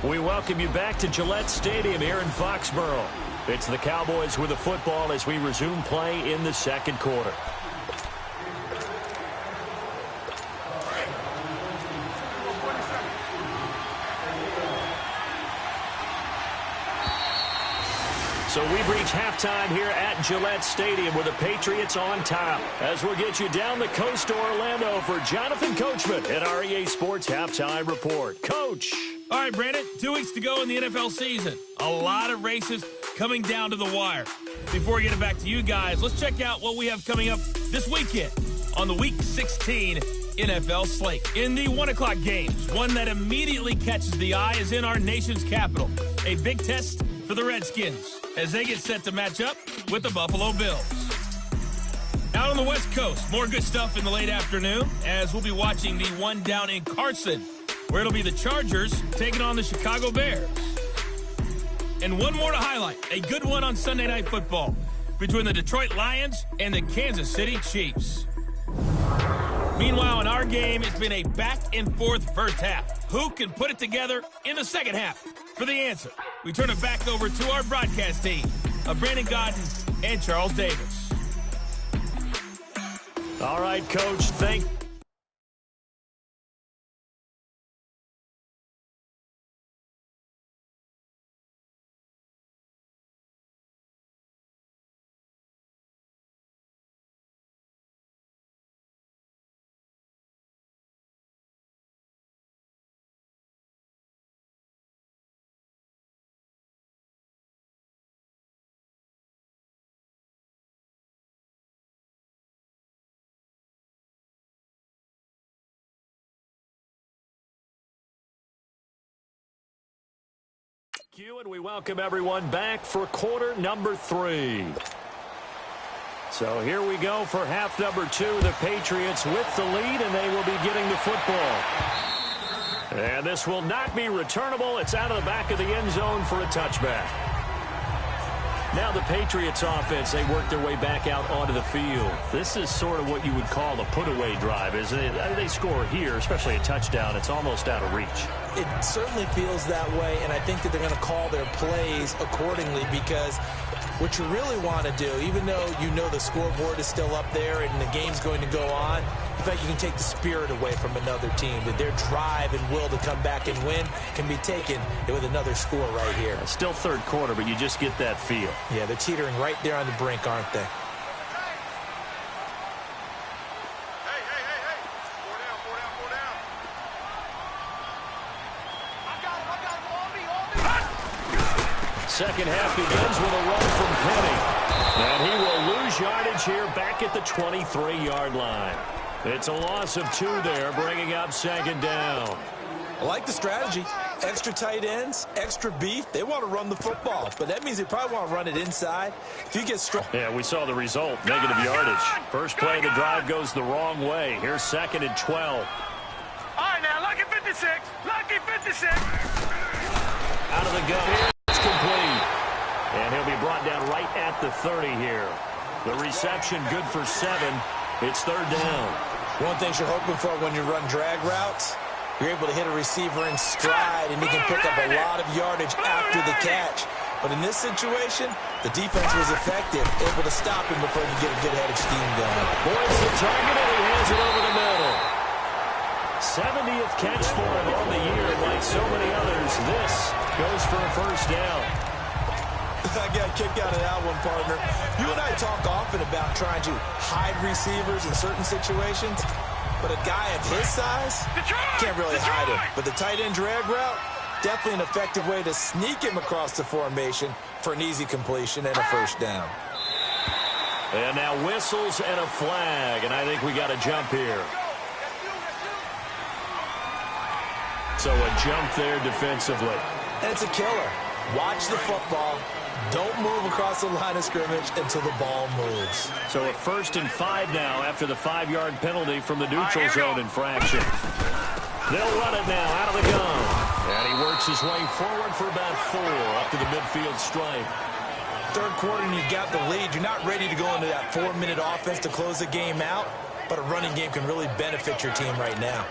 We welcome you back to Gillette Stadium here in Foxborough. It's the Cowboys with the football as we resume play in the second quarter. So we've reached halftime here at Gillette Stadium with the Patriots on top. As we'll get you down the coast to Orlando for Jonathan Coachman at our EA Sports Halftime Report. Coach. All right, Brandon, 2 weeks to go in the NFL season. A lot of races coming down to the wire. Before we get it back to you guys, let's check out what we have coming up this weekend on the Week 16 NFL slate. In the 1 o'clock games, one that immediately catches the eye is in our nation's capital. A big test for the Redskins as they get set to match up with the Buffalo Bills. Out on the West Coast, more good stuff in the late afternoon as we'll be watching the one down in Carson, where it'll be the Chargers taking on the Chicago Bears. And one more to highlight, a good one on Sunday Night Football between the Detroit Lions and the Kansas City Chiefs. Meanwhile, in our game, it's been a back-and-forth first half. Who can put it together in the second half? For the answer, we turn it back over to our broadcast team of Brandon Godden and Charles Davis. All right, Coach, thank you. And we welcome everyone back for quarter number 3. So here we go for half number 2. The Patriots with the lead, and they will be getting the football. And this will not be returnable. It's out of the back of the end zone for a touchback. Now the Patriots offense, they work their way back out onto the field. This is sort of what you would call a put-away drive, isn't it? They score here, especially a touchdown. It's almost out of reach. It certainly feels that way, and I think that they're going to call their plays accordingly because what you really want to do, even though you know the scoreboard is still up there and the game's going to go on, in fact, you can take the spirit away from another team. That their drive and will to come back and win can be taken with another score right here. It's still third quarter, but you just get that feel. Yeah, they're teetering right there on the brink, aren't they? Second half begins with a run from Penny. And he will lose yardage here back at the 23-yard line. It's a loss of 2 there, bringing up second down. I like the strategy. Extra tight ends, extra beef. They want to run the football, but that means they probably want to run it inside. If you get strong. Yeah, we saw the result, negative yardage. First play of the drive goes the wrong way. Here's second and 12. All right, now, lucky 56. Lucky 56. Out of the gun. It's complete. And he'll be brought down right at the 30 here. The reception good for 7. It's third down. One thing you're hoping for when you run drag routes, you're able to hit a receiver in stride, and he can pick up a lot of yardage after the catch. But in this situation, the defense was effective, able to stop him before he could get a good head of steam going. Boy's the target, and he hands it over the middle. 70th catch for him on the year. Like so many others, this goes for a first down. I got a kick out of that one, partner. You and I talk often about trying to hide receivers in certain situations, but a guy of his size can't really hide him. But the tight end drag route, definitely an effective way to sneak him across the formation for an easy completion and a first down. And now whistles and a flag, and I think we got a jump here. So a jump there defensively. And it's a killer. Watch the football. Don't move across the line of scrimmage until the ball moves. So a 1st and 5 now after the 5-yard penalty from the neutral zone infraction. They'll run it now out of the gun. And he works his way forward for about 4 up to the midfield stripe. Third quarter and you've got the lead. You're not ready to go into that 4-minute offense to close the game out. but a running game can really benefit your team right now.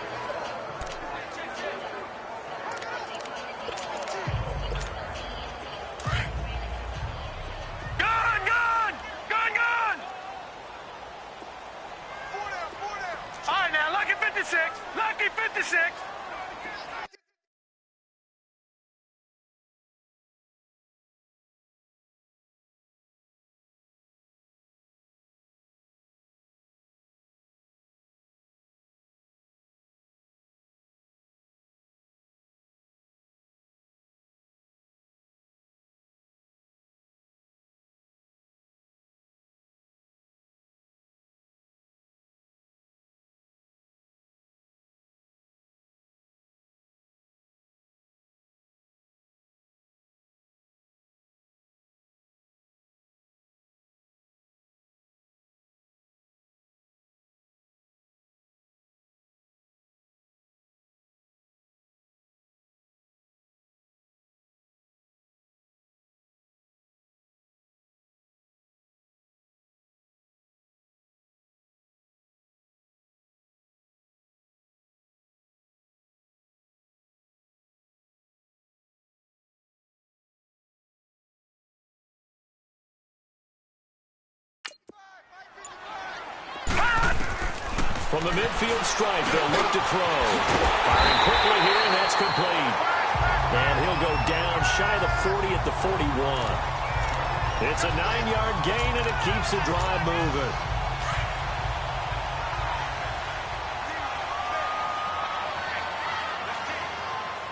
All right, now, lucky 56. Lucky 56. From the midfield stripe, they'll look to throw. Firing quickly here, and that's complete. And he'll go down shy of the 40 at the 41. It's a 9-yard gain, and it keeps the drive moving.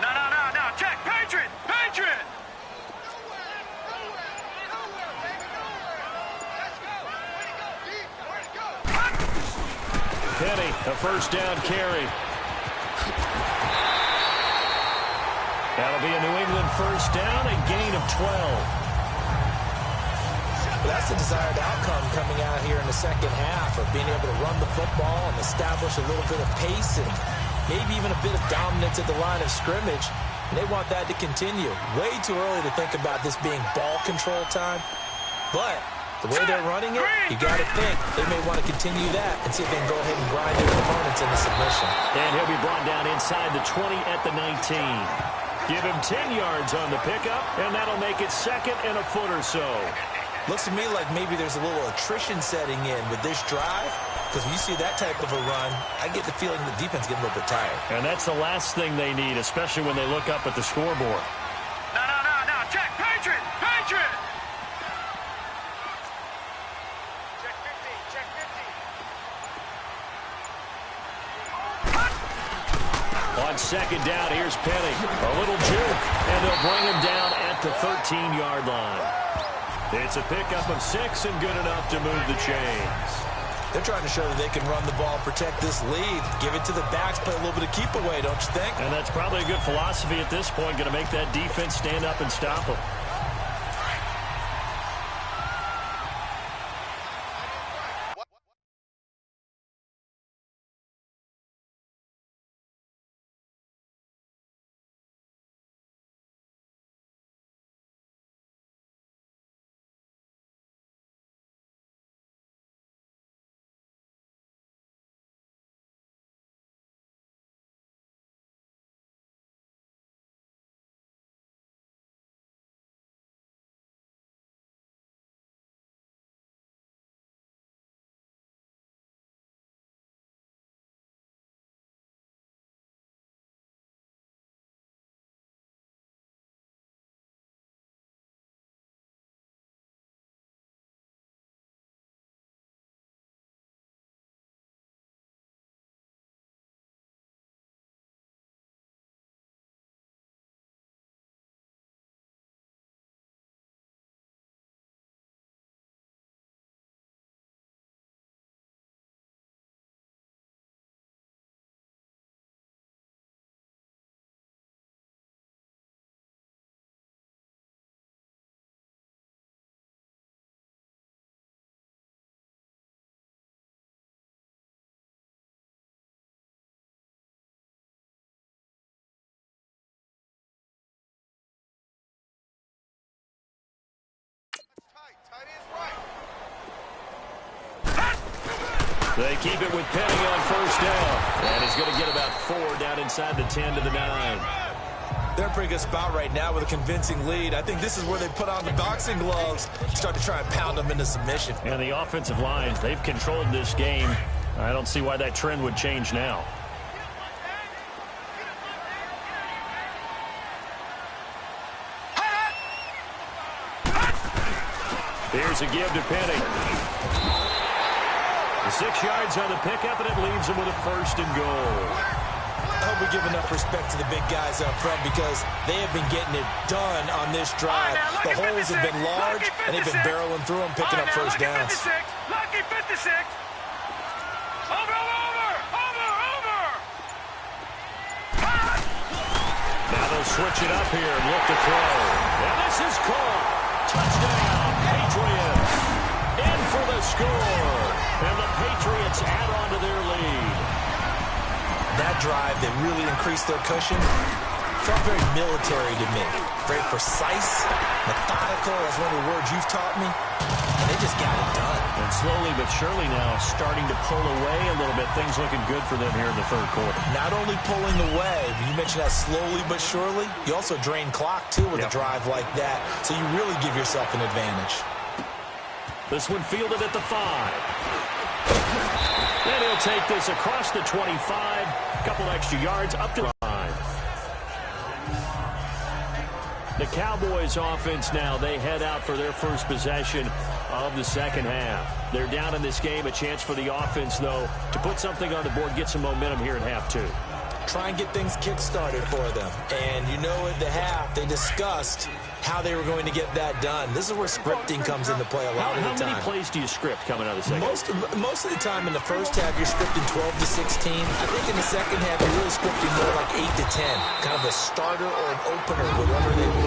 No. Check. Patriot. Patriot. Penny, a first down carry. That'll be a New England first down, a gain of 12. Well, that's the desired outcome coming out here in the second half of being able to run the football and establish a little bit of pace and maybe even a bit of dominance at the line of scrimmage. And they want that to continue. Way too early to think about this being ball control time. But the way they're running it, you got to think they may want to continue that and see if they can go ahead and grind their opponents into submission. And he'll be brought down inside the 20 at the 19. Give him 10 yards on the pickup, and that'll make it second and a foot or so. Looks to me like maybe there's a little attrition setting in with this drive, because when you see that type of a run, I get the feeling the defense getting a little bit tired. And that's the last thing they need, especially when they look up at the scoreboard. No. Check. Patriot. Patriot. Check 50. On second down, here's Penny. A little juke, and they'll bring him down at the 13-yard line. It's a pickup of 6 and good enough to move the chains. They're trying to show that they can run the ball, protect this lead, give it to the backs, play a little bit of keep away, don't you think? And that's probably a good philosophy at this point, going to make that defense stand up and stop them. They keep it with Penny on first down. And he's going to get about 4 down inside the 10 to the 9. They're in a pretty good spot right now with a convincing lead. I think this is where they put on the boxing gloves, start to try and pound them into submission. And the offensive line, they've controlled this game. I don't see why that trend would change now. Here's a give to Penny. 6 yards on the pickup, and it leaves him with a first and goal. I hope we give enough respect to the big guys up front because they have been getting it done on this drive. The holes have been large, and they've been barreling through them, picking up first downs. Lucky 56. Over. Now they'll switch it up here and look to throw. And this is caught. Touchdown, Patriots. In for the score. And the Patriots add on to their lead. That drive, they really increased their cushion. Felt very military to me. Very precise, methodical, that's one of the words you've taught me. And they just got it done. And slowly but surely now starting to pull away a little bit. Things looking good for them here in the third quarter. Not only pulling away, but you mentioned that slowly but surely. You also drain clock, too, with a drive like that. So you really give yourself an advantage. This one fielded at the 5. And he'll take this across the 25. A couple extra yards up to the line. The Cowboys offense now, they head out for their first possession of the second half. They're down in this game. A chance for the offense, though, to put something on the board, get some momentum here at half 2. Try and get things kick-started for them. And you know at the half, they discussed how they were going to get that done. This is where scripting comes into play a lot of the time. How many plays do you script coming out of the second? Most of the time in the first half, you're scripting 12 to 16. I think in the second half, you're really scripting more like 8 to 10. Kind of a starter or an opener,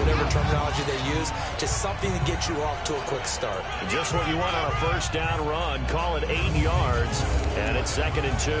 whatever terminology they use. Just something to get you off to a quick start. Just what you want on a first down run. Call it 8 yards, and it's 2nd and 2.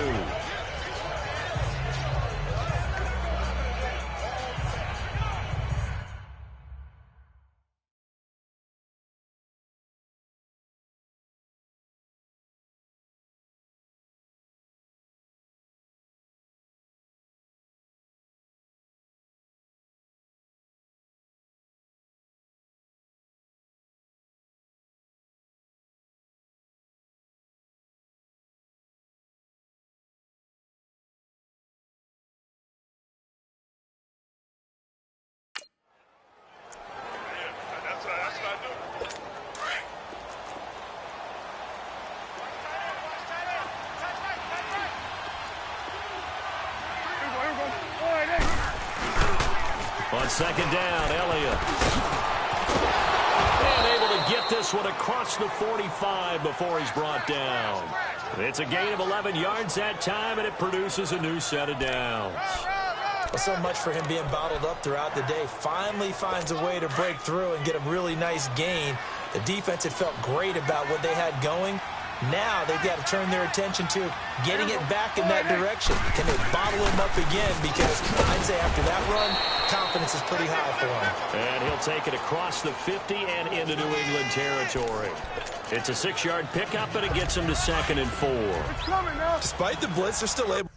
On second down, Elliott. And able to get this one across the 45 before he's brought down. It's a gain of 11 yards that time, and it produces a new set of downs. Well, so much for him being bottled up throughout the day. Finally finds a way to break through and get a really nice gain. The defense had felt great about what they had going. Now they've got to turn their attention to getting it back in that direction. Can they bottle him up again? Because I'd say after that run, confidence is pretty high for him. And he'll take it across the 50 and into New England territory. It's a 6-yard pickup, and it gets him to 2nd and 4. Despite the blitz, they're still able.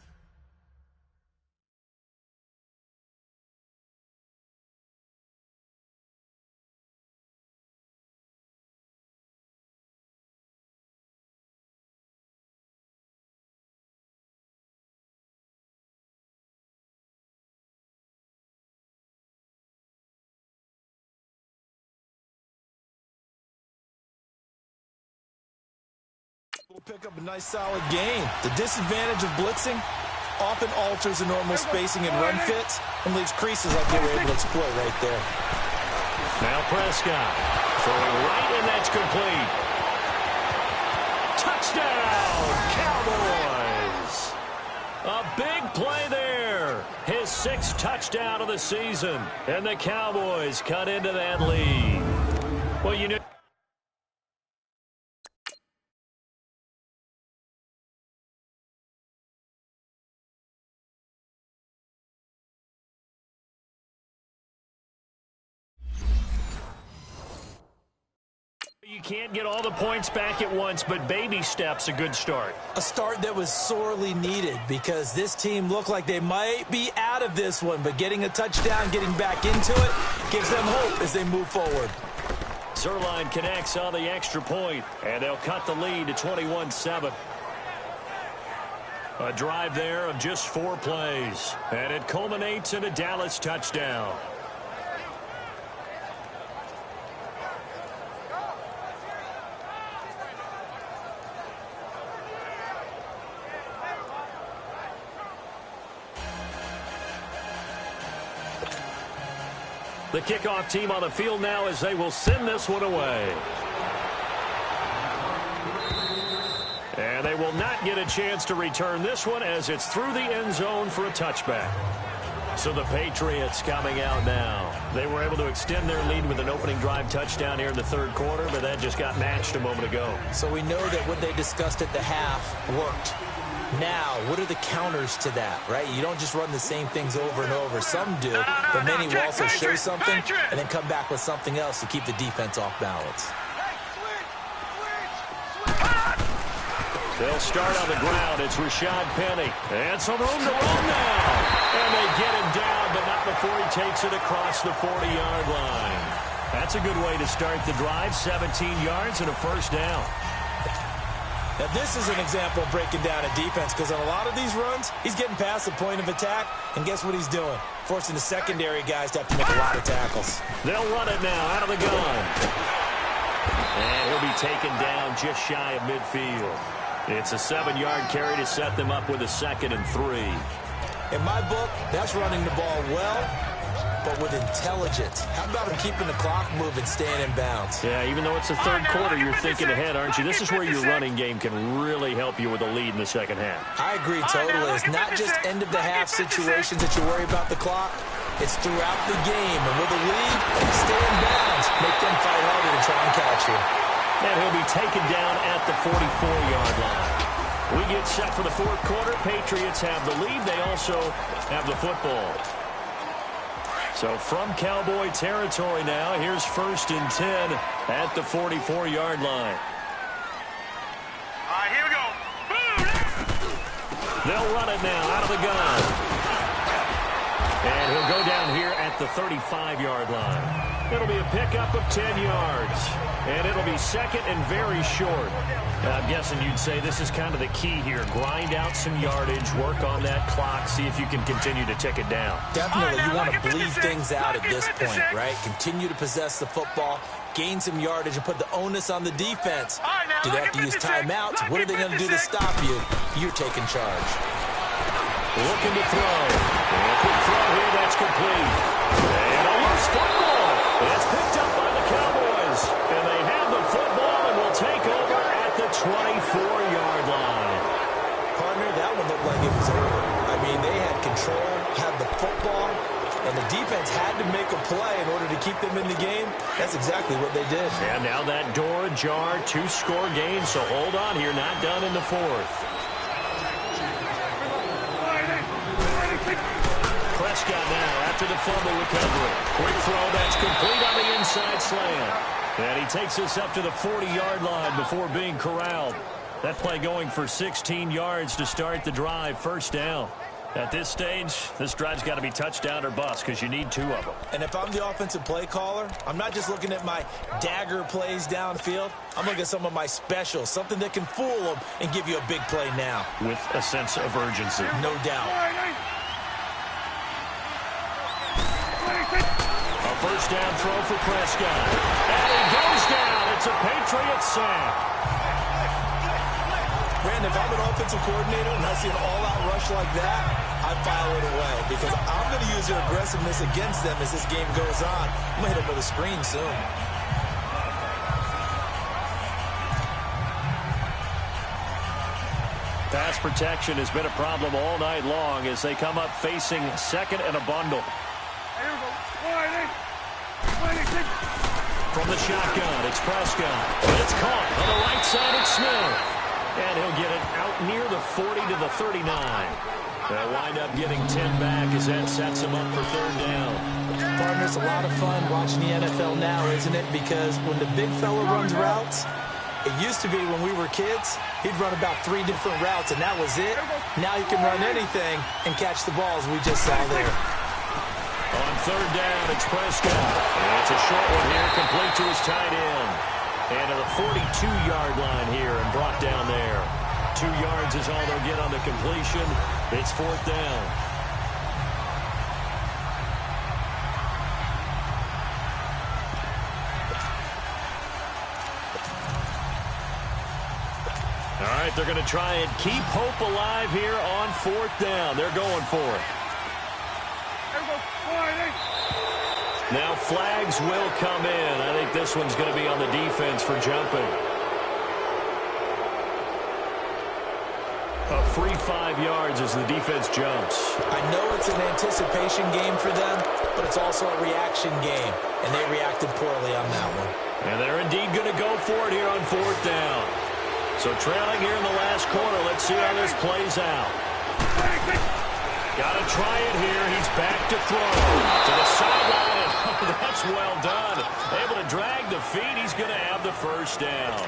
Will pick up a nice solid gain. The disadvantage of blitzing often alters the normal spacing and run fits and leaves creases like they were able to exploit right there. Now Prescott throwing right, and that's complete. Touchdown, Cowboys! A big play there. His 6th touchdown of the season, and the Cowboys cut into that lead. Well, you know. You can't get all the points back at once, but baby steps a good start. A start that was sorely needed because this team looked like they might be out of this one, but getting a touchdown, getting back into it, gives them hope as they move forward. Zerline connects on the extra point, and they'll cut the lead to 21-7. A drive there of just 4 plays, and it culminates in a Dallas touchdown. The kickoff team on the field now as they will send this one away. And they will not get a chance to return this one as it's through the end zone for a touchback. So the Patriots coming out now. They were able to extend their lead with an opening drive touchdown here in the third quarter, but that just got matched a moment ago. So we know that what they discussed at the half worked. Now, what are the counters to that, right? You don't just run the same things over and over. Some do, but many will also show something and then come back with something else to keep the defense off balance. They'll start on the ground. It's Rashad Penny. And some room to run now. And they get him down, but not before he takes it across the 40-yard line. That's a good way to start the drive. 17 yards and a first down. Now, this is an example of breaking down a defense because on a lot of these runs, he's getting past the point of attack, and guess what he's doing? Forcing the secondary guys to have to make a lot of tackles. They'll run it now out of the gun. And he'll be taken down just shy of midfield. It's a 7-yard carry to set them up with a 2nd and 3. In my book, that's running the ball well, but with intelligence. How about him keeping the clock moving, staying in bounds? Yeah, even though it's the third quarter, you're thinking ahead, aren't you? This is where your running game can really help you with a lead in the second half. I agree totally. It's not just end-of-the-half situations that you worry about the clock. It's throughout the game. And with a lead, stay in bounds. Make them fight harder to try and catch you. And he'll be taken down at the 44-yard line. We get set for the fourth quarter. Patriots have the lead. They also have the football. So from Cowboy territory now, here's 1st and 10 at the 44-yard line. All right, here we go. Boom! They'll run it now out of the gun. And he'll go down here at the 35-yard line. It'll be a pickup of 10 yards. And it'll be 2nd and very short. I'm guessing you'd say this is kind of the key here. Grind out some yardage, work on that clock, see if you can continue to tick it down. Definitely, you want to bleed things out at this point, right? Continue to possess the football, gain some yardage, and put the onus on the defense. Do they have to use timeouts? What are they going to do to stop you? You're taking charge. Looking to throw. And a quick throw here, that's complete. And a loose football. It's picked up by the Cowboys. And they have the football and will take over at the 24-yard line. Partner, that one looked like it was over. I mean, they had control, had the football, and the defense had to make a play in order to keep them in the game. That's exactly what they did. And now that door ajar, 2-score game, so hold on here, not done in the fourth. Prescott now after the fumble recovery. Quick throw, that's complete on the inside slant. And he takes us up to the 40-yard line before being corralled. That play going for 16 yards to start the drive, first down. At this stage, this drive's got to be touchdown or bust because you need 2 of them. And if I'm the offensive play caller, I'm not just looking at my dagger plays downfield. I'm looking at some of my specials, something that can fool them and give you a big play now. With a sense of urgency. No doubt. A first down throw for Prescott. And he goes down. It's a Patriots sack. Brandon, if I'm an offensive coordinator and I see an all-out rush like that, I file it away because I'm going to use their aggressiveness against them as this game goes on. I'm going to hit them with a screen soon. Pass protection has been a problem all night long as they come up facing 2nd and a bundle. From the shotgun, it's Prescott. And it's caught on the right side. It's Smith. And he'll get it out near the 40 to the 39. They'll wind up getting 10 back as that sets them up for third down. Partner, it's a lot of fun watching the NFL now, isn't it? Because when the big fella runs routes, it used to be when we were kids, he'd run about 3 different routes, and that was it. Now he can run anything and catch the balls we just saw there. On third down, it's Prescott. And it's a short one here, complete to his tight end. And to the 42-yard line here and brought down there. 2 yards is all they'll get on the completion. It's fourth down. All right, they're going to try and keep hope alive here on fourth down. They're going for it. Now flags will come in. I think this one's going to be on the defense for jumping. A free 5 yards as the defense jumps. I know it's an anticipation game for them, but it's also a reaction game, and they reacted poorly on that one. And they're indeed going to go for it here on fourth down. So trailing here in the last quarter, let's see how this plays out. Got to try it here. He's back to throw to the sideline. Oh, that's well done. Able to drag the feet. He's going to have the first down.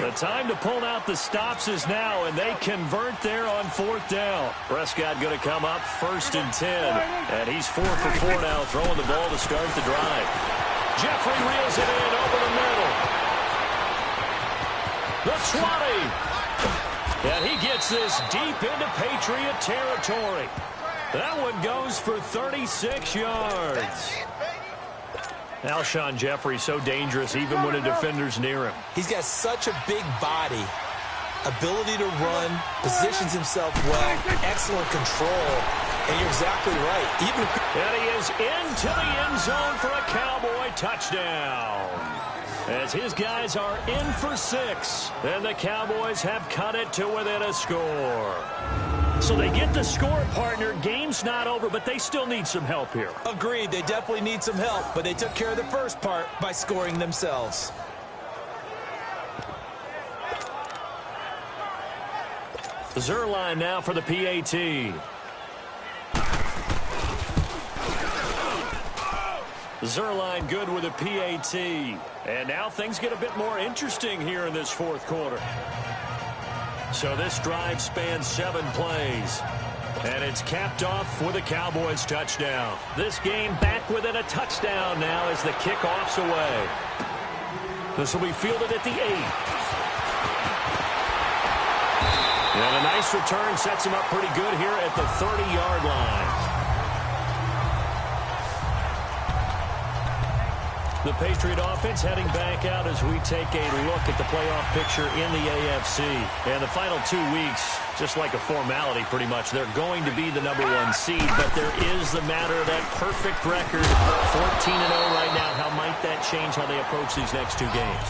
The time to pull out the stops is now, and they convert there on fourth down. Prescott going to come up first and 10, and he's 4 for 4 now, throwing the ball to start the drive. Jeffrey reels it in over the middle. The 20. And he gets this deep into Patriot territory. That one goes for 36 yards. Alshon Jeffrey so dangerous even when a defender's near him. He's got such a big body, ability to run, positions himself well, excellent control, and you're exactly right. And he is into the end zone for a Cowboy touchdown. As his guys are in for 6, and the Cowboys have cut it to within a score. So they get the score, partner. Game's not over, but they still need some help here. Agreed. They definitely need some help, but they took care of the first part by scoring themselves. Zerline now for the PAT. Zerline good with a PAT. And now things get a bit more interesting here in this fourth quarter. So this drive spans 7 plays. And it's capped off with a Cowboys touchdown. This game back within a touchdown now as the kickoff's away. This will be fielded at the 8. And a nice return sets him up pretty good here at the 30-yard line. The Patriot offense heading back out as we take a look at the playoff picture in the AFC. And the final 2 weeks, just like a formality pretty much, they're going to be the #1 seed, but there is the matter of that perfect record, 14-0 right now. How might that change how they approach these next 2 games?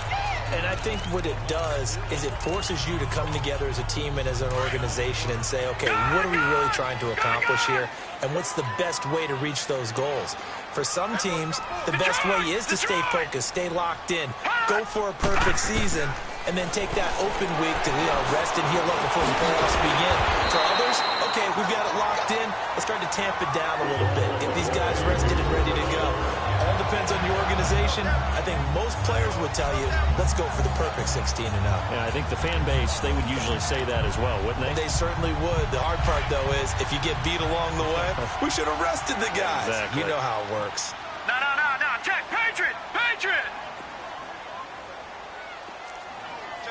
And I think what it does is it forces you to come together as a team and as an organization and say, okay, what are we really trying to accomplish here? And what's the best way to reach those goals? For some teams, the best way is to stay focused, stay locked in, go for a perfect season, and then take that open week to rest and heal up before the playoffs begin. For others, okay, we've got it locked in. Let's start to tamp it down a little bit. Get these guys rested and ready to go. All depends on your organization. I think most players would tell you, let's go for the perfect 16-0. Yeah, I think the fan base, they would usually say that as well, wouldn't they? They certainly would. The hard part, though, is if you get beat along the way, we should have rested the guys. Exactly. You know how it works. No. Check. Patriot. Check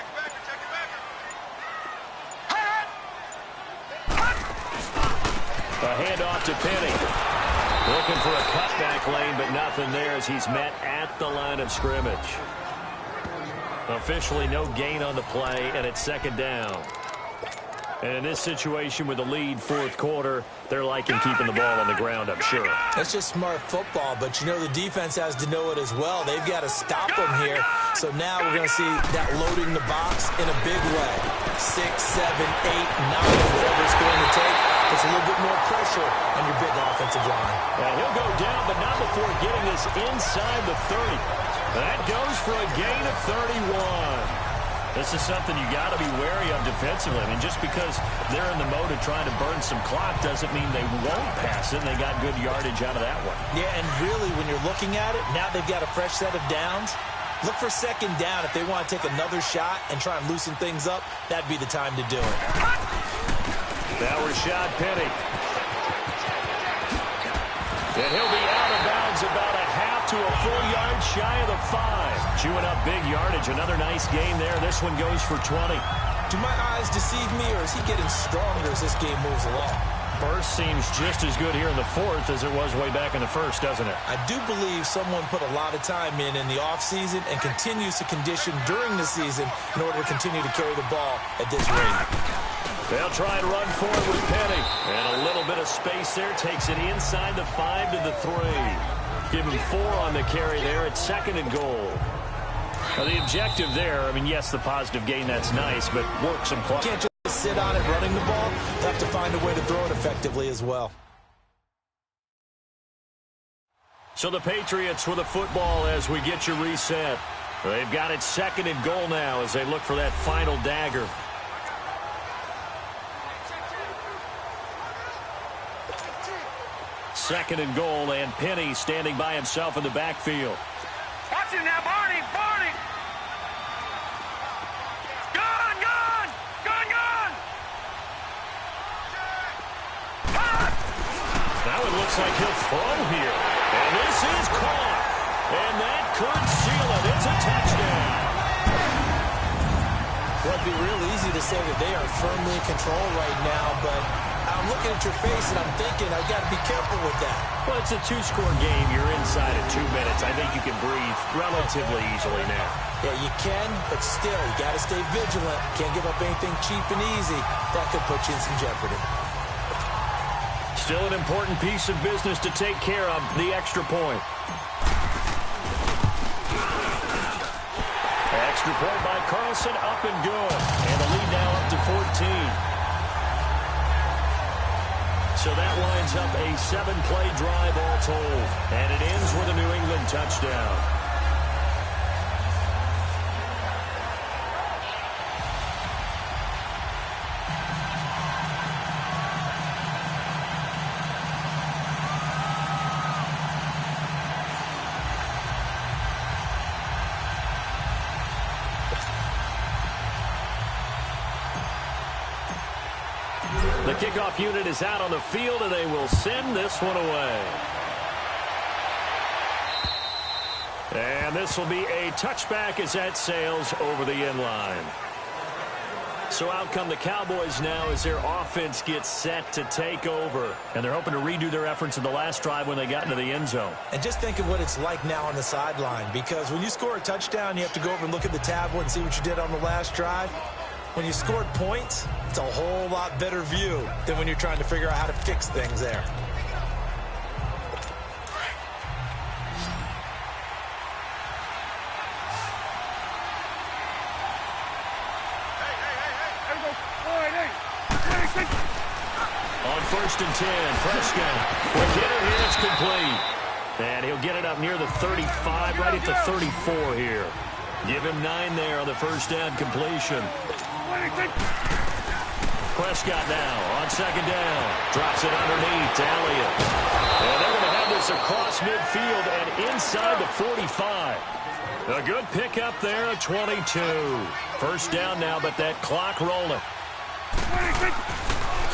it back. A handoff to Penny. Looking for a cutback lane, but nothing there as he's met at the line of scrimmage. Officially no gain on the play, and it's second down. And in this situation with the lead fourth quarter, they're liking keeping the ball on the ground, I'm sure. That's just smart football, but the defense has to know it as well. They've got to stop them here. So now we're going to see that loading the box in a big way. 6, 7, 8, 9, whatever it's going to take. Puts a little bit more pressure on your big offensive line. And he'll go down, but not before getting this inside the 30. That goes for a gain of 31. This is something you got to be wary of defensively. I mean, just because they're in the mode of trying to burn some clock doesn't mean they won't pass it, and they got good yardage out of that one. Yeah, and really, when you're looking at it, now they've got a fresh set of downs. Look for second down if they want to take another shot and try and loosen things up. That'd be the time to do it. That was Rashad Penny. And he'll be out of bounds about a half to a full yard shy of the 5. Chewing up big yardage. Another nice gain there. This one goes for 20. Do my eyes deceive me, or is he getting stronger as this game moves along? Burst seems just as good here in the 4th as it was way back in the 1st, doesn't it? I do believe someone put a lot of time in the offseason and continues to condition during the season in order to continue to carry the ball at this rate. They'll try and run forward with Penny. And a little bit of space there. Takes it inside the 5 to the 3. Give him 4 on the carry there at 2nd and goal. Now the objective there, I mean, yes, the positive gain, that's nice, but work some clock. Can't just sit on it running the ball. You have to find a way to throw it effectively as well. So the Patriots with the football as we get you reset. They've got it 2nd and goal now as they look for that final dagger. Second and goal, and Penny standing by himself in the backfield. Watch it now, Barney, Barney. Gone, gone, gone, gone. Now it looks like he'll throw here. And this is caught. And that could seal it. It's a touchdown. Well, it'd be real easy to say that they are firmly in control right now, but I'm looking at your face and I'm thinking I've got to be careful with that. Well, it's a 2-score game. You're inside at 2 minutes. I think you can breathe relatively easily now. Yeah, you can, but still, you got to stay vigilant. Can't give up anything cheap and easy. That could put you in some jeopardy. Still an important piece of business to take care of, the extra point. Extra point by Carlson, up and good. And the lead now up to 14. So that lines up a 7-play drive all told. And it ends with a New England touchdown. The kickoff unit is out on the field, and they will send this one away. And this will be a touchback as that sails over the end line. So out come the Cowboys now as their offense gets set to take over. And they're hoping to redo their efforts in the last drive when they got into the end zone. And just think of what it's like now on the sideline, because when you score a touchdown, you have to go over and look at the tablet and see what you did on the last drive. When you scored points, it's a whole lot better view than when you're trying to figure out how to fix things there. On 1st and 10, Prescott will get it here. It's complete. And he'll get it up near the 35, right at the 34 here. Give him 9 there on the first down completion. Prescott now on 2nd down. Drops it underneath to Elliott. And they're going to have this across midfield and inside the 45. A good pickup there at 22. First down now, but that clock rolling.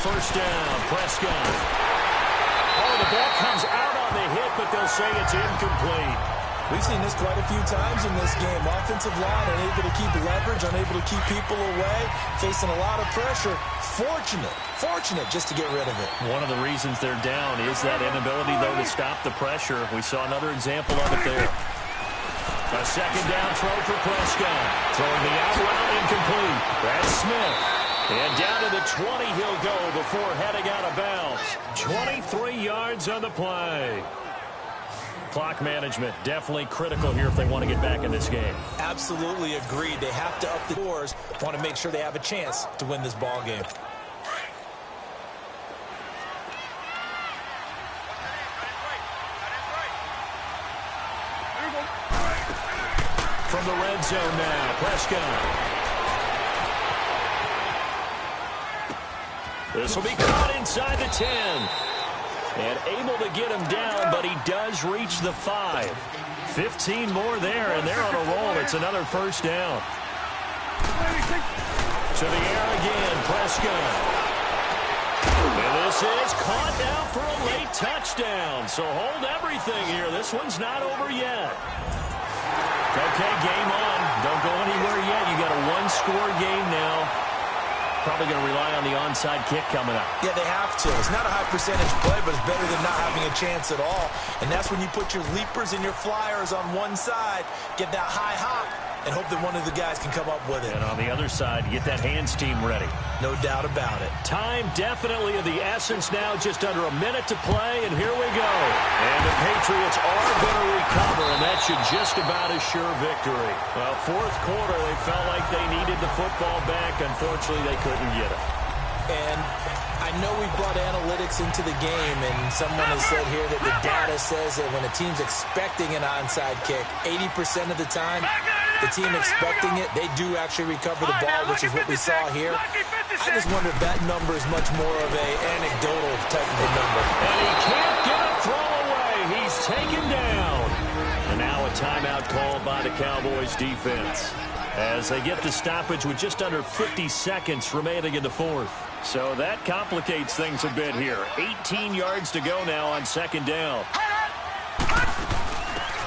First down, Prescott. Oh, the ball comes out on the hit, but they'll say it's incomplete. We've seen this quite a few times in this game. Offensive line unable to keep leverage, unable to keep people away, facing a lot of pressure. Fortunate just to get rid of it. One of the reasons they're down is that inability, though, to stop the pressure. We saw another example of it there. A 2nd down throw for Prescott. Throwing the out route incomplete. That's Smith. And down to the 20 he'll go before heading out of bounds. 23 yards on the play. Clock management definitely critical here if they want to get back in this game. Absolutely agreed. They have to up the scores. Want to make sure they have a chance to win this ball game. From the red zone now, Prescott. This will be caught inside the 10. And able to get him down, but he does reach the 5. 15 more there, and they're on a roll. It's another first down. To the air again, Prescott. And this is caught now for a late touchdown. So hold everything here. This one's not over yet. Okay, game on. Don't go anywhere yet. You got a one-score game now. Probably going to rely on the onside kick coming up. Yeah, they have to. It's not a high percentage play, but it's better than not having a chance at all. And that's when you put your leapers and your flyers on one side, get that high hop, and hope that one of the guys can come up with it. And on the other side, get that hands team ready. No doubt about it. Time definitely of the essence now, just under a minute to play, and here we go. And the Patriots are going to recover, and that should just about assure victory. Well, fourth quarter, they felt like they needed the football back. Unfortunately, they couldn't get it. And I know we brought analytics into the game, and someone has said here that the data says that when a team's expecting an onside kick, 80% of the time, the team expecting it, they do actually recover the ball, which is what we saw here. I just wonder if that number is much more of a anecdotal type of a number. And he can't get a throw away. He's taken down. And now a timeout called by the Cowboys defense as they get the stoppage with just under 50 seconds remaining in the fourth. So that complicates things a bit here. 18 yards to go now on second down.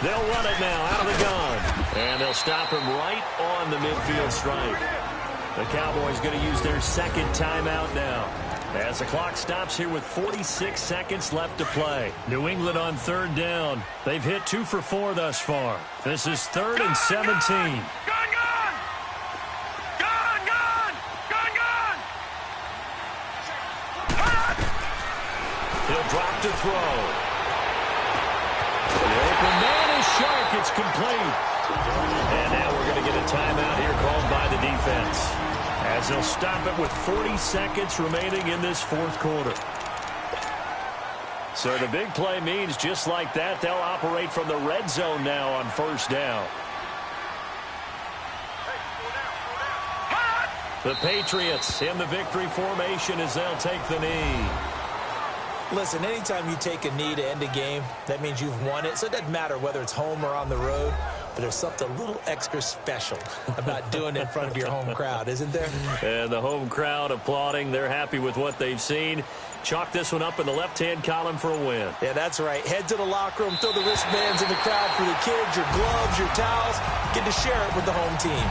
They'll run it now out of the gun. And they'll stop him right on the midfield stripe. The Cowboys going to use their second timeout now as the clock stops here with 46 seconds left to play. New England on third down. They've hit 2 for 4 thus far. This is 3rd and 17. He'll drop to throw. The open man is sharp. It's complete. And now we're going to get a timeout here called by the defense as they'll stop it with 40 seconds remaining in this fourth quarter. So the big play means just like that, they'll operate from the red zone now on first down. The Patriots in the victory formation as they'll take the knee. Listen, anytime you take a knee to end a game, that means you've won it. So it doesn't matter whether it's home or on the road, but there's something a little extra special about doing it in front of your home crowd, isn't there? And the home crowd applauding. They're happy with what they've seen. Chalk this one up in the left-hand column for a win. Yeah, that's right. Head to the locker room, throw the wristbands in the crowd for the kids, your gloves, your towels. Get to share it with the home team.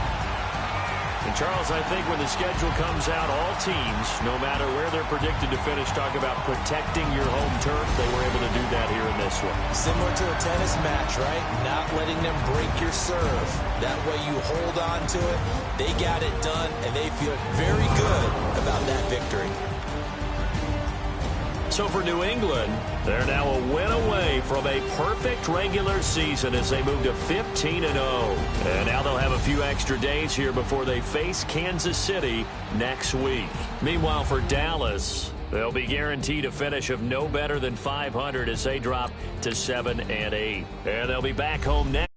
And, Charles, I think when the schedule comes out, all teams, no matter where they're predicted to finish, talk about protecting your home turf. They were able to do that here in this one. Similar to a tennis match, right? Not letting them break your serve. That way you hold on to it. They got it done, and they feel very good about that victory. So for New England, they're now a win away from a perfect regular season as they move to 15-0. And now they'll have a few extra days here before they face Kansas City next week. Meanwhile, for Dallas, they'll be guaranteed a finish of no better than 500 as they drop to 7-8. And they'll be back home next.